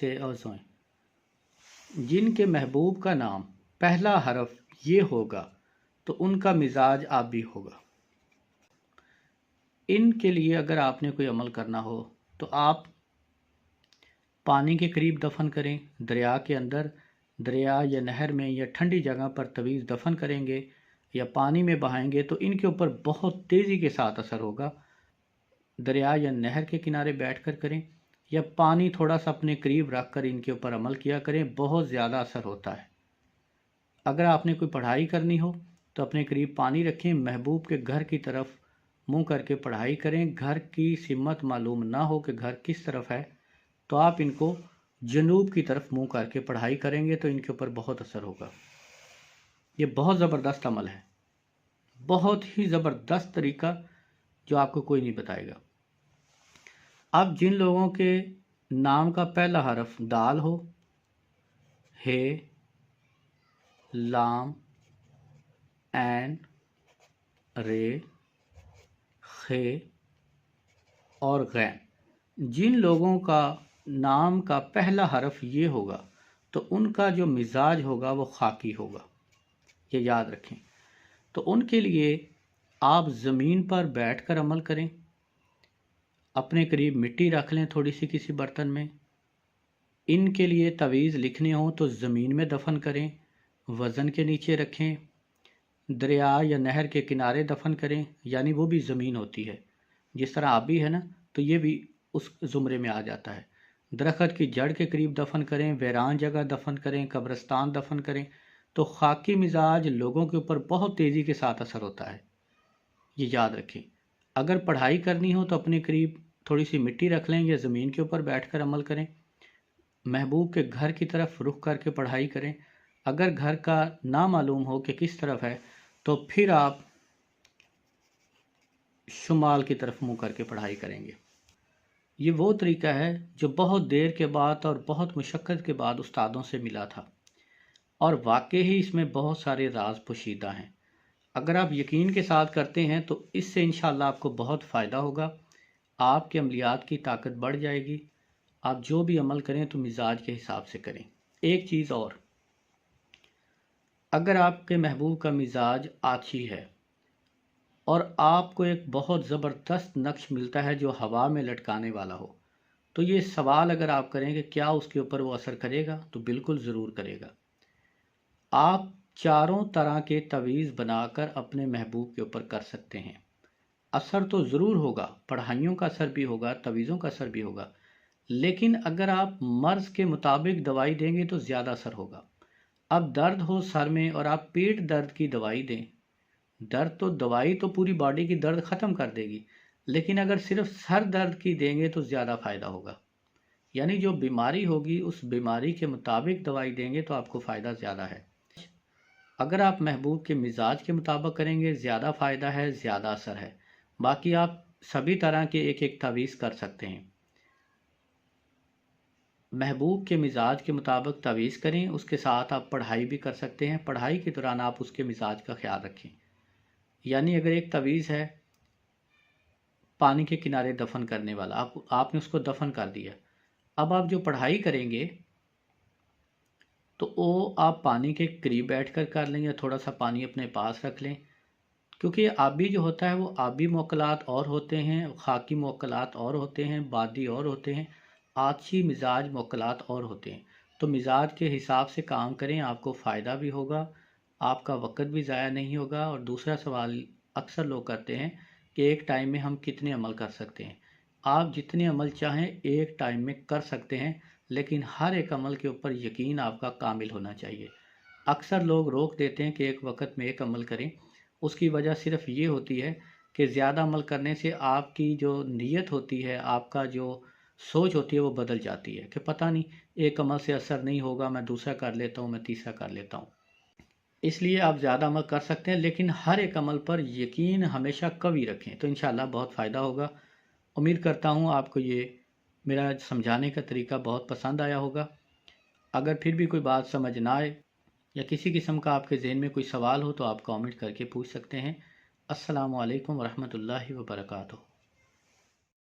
سے اوزویں جن کے محبوب کا نام پہلا حرف یہ ہوگا تو ان کا مزاج آبی ہوگا۔ ان کے لیے اگر آپ نے کوئی عمل کرنا ہو تو آپ پانی کے قریب دفن کریں، دریا کے اندر، دریا یا نہر میں یا ٹھنڈی جگہ پر طویز دفن کریں گے یا پانی میں بہائیں گے تو ان کے اوپر بہت تیزی کے ساتھ اثر ہوگا۔ دریا یا نہر کے کنارے بیٹھ کر کریں یا پانی تھوڑا سا اپنے قریب رکھ کر ان کے اوپر عمل کیا کریں، بہت زیادہ اثر ہوتا ہے۔ اگر آپ نے کوئی پڑھائی کرنی ہو تو اپنے قریب پانی رکھیں، محبوب کے گھر کی طرف منہ کر کے پڑھائی کریں، گھر کی سمت معلوم نہ ہو کہ گھر کس طرف ہے تو آپ ان کو جنوب کی طرف منہ کر کے پڑھائی کریں گے تو ان کے اوپر بہت اثر ہوگا۔ یہ بہت زبردست عمل ہے، بہت ہی زبردست طریقہ جو آپ کو کوئی نہیں بتائے گا۔ اب جن لوگوں کے نام کا پہلا حرف دال ہو، ہے، لام، عین، رے، خے اور غین، جن لوگوں کا نام کا پہلا حرف یہ ہوگا تو ان کا جو مزاج ہوگا وہ خاکی ہوگا، یہ یاد رکھیں۔ تو ان کے لیے آپ زمین پر بیٹھ کر عمل کریں، اپنے قریب مٹی رکھ لیں تھوڑی سی کسی برتن میں، ان کے لیے تعویذ لکھنے ہوں تو زمین میں دفن کریں، وزن کے نیچے رکھیں، دریا یا نہر کے کنارے دفن کریں، یعنی وہ بھی زمین ہوتی ہے، جس طرح آبی ہے نا تو یہ بھی اس زمرے میں آ جاتا ہے۔ درخت کی جڑ کے قریب دفن کریں، ویران جگہ دفن کریں، قبرستان دفن کریں، تو خاکی مزاج لوگوں کے اوپر بہت تیزی کے ساتھ اثر ہوتا ہے، یہ یاد رکھیں۔ اگر پڑھائی کرنی ہو تو اپنے قریب تھوڑی سی مٹی رکھ لیں یا زمین کے اوپر بیٹھ کر عمل کریں، محبوب کے گھر کی طرف رخ کر کے پڑھائی کریں۔ اگر گھر کا نہ معلوم ہو کہ کس طرف ہے تو پھر آپ شمال کی طرف منہ کر کے پڑھائی کریں گے۔ یہ وہ طریقہ ہے جو بہت دیر کے بعد اور بہت مشقت کے بعد استادوں سے ملا تھا، اور واقعی اس میں بہت سارے راز پوشیدہ ہیں۔ اگر آپ یقین کے ساتھ کرتے ہیں تو اس سے انشاءاللہ آپ کو بہت فائدہ ہوگا، آپ کے عملیات کی طاقت بڑھ جائے گی۔ آپ جو بھی عمل کریں تو مزاج کے حساب سے کریں۔ ایک چیز اور، اگر آپ کے محبوب کا مزاج آچھی ہے اور آپ کو ایک بہت زبردست نقش ملتا ہے جو ہوا میں لٹکانے والا ہو، تو یہ سوال اگر آپ کریں کہ کیا اس کے اوپر وہ اثر کرے گا تو بالکل ضرور کرے گا۔ آپ چاروں طرح کے تعویذ بنا کر اپنے محبوب کے اوپر کر سکتے ہیں، اثر تو ضرور ہوگا، پڑھائیوں کا اثر بھی ہوگا، تعویذوں کا اثر بھی ہوگا، لیکن اگر آپ مرض کے مطابق دوائی دیں گے تو زیادہ اثر ہوگا۔ اب درد ہو سر میں اور آپ پیٹ درد کی دوائی دیں، درد تو دوائی تو پوری باڈی کی درد ختم کر دے گی، لیکن اگر صرف سر درد کی دیں گے تو زیادہ فائدہ ہوگا، یعنی جو بیماری ہوگی اس بیماری کے مطابق دوائی دیں گے تو آپ کو فائدہ زیادہ ہے۔ اگر آپ محبوب کے مزاج کے مطابق کریں گے زیادہ فائدہ ہے، زیادہ اثر ہے۔ باقی آپ سبھی طرح کے ایک ایک تعویذ کر سکتے ہیں، محبوب کے مزاج کے مطابق تعویذ کریں، اس کے ساتھ آپ پڑھائی بھی کر سکتے ہیں، پڑھائی کے دوران آپ اس کے مزاج کا خیال رکھیں۔ یعنی اگر ایک تعویذ ہے پانی کے کنارے دفن کرنے والا، آپ نے اس کو دفن کر دیا، اب آپ جو پڑھائی کریں گے تو وہ آپ پانی کے قریب بیٹھ کر لیں یا تھوڑا سا پانی اپنے پاس رکھ لیں، کیونکہ آبی جو ہوتا ہے وہ آبی موکلات اور ہوتے ہیں، خاکی موکلات اور ہوتے ہیں، بادی اور ہوتے ہیں، آچھی مزاج موکلات اور ہوتے ہیں۔ تو مزاج کے حساب سے کام کریں، آپ کو فائدہ بھی ہوگا، آپ کا وقت بھی ضائع نہیں ہوگا۔ اور دوسرا سوال اکثر لوگ کرتے ہیں کہ ایک ٹائم میں ہم کتنے عمل کر سکتے ہیں؟ آپ جتنے عمل چاہیں ایک ٹائم میں کر سکتے ہیں، لیکن ہر ایک عمل کے اوپر یقین آپ کا کامل ہونا چاہیے۔ اکثر لوگ روک دیتے ہیں کہ ایک وقت میں ایک عمل کریں، اس کی وجہ صرف یہ ہوتی ہے کہ زیادہ عمل کرنے سے آپ کی جو نیت ہوتی ہے، آپ کا جو سوچ ہوتی ہے وہ بدل جاتی ہے کہ پتہ نہیں ایک عمل سے اثر نہیں ہوگا، میں دوسرا کر لیتا ہوں، میں تیسرا کر لیتا ہوں۔ اس لیے آپ زیادہ عمل کر سکتے ہیں، لیکن ہر ایک عمل پر یقین ہمیشہ قوی رکھیں تو انشاءاللہ بہت فائدہ ہوگا۔ امید کرتا ہوں آپ کو یہ میرا سمجھانے کا طریقہ بہت پسند آیا ہوگا۔ اگر پھر بھی کوئی بات سمجھ نہ آئے یا کسی قسم کا آپ کے ذہن میں کوئی سوال ہو تو آپ کامنٹ کر کے پوچھ سکتے ہیں۔ السلام علیکم ورحمۃ اللہ وبرکاتہ۔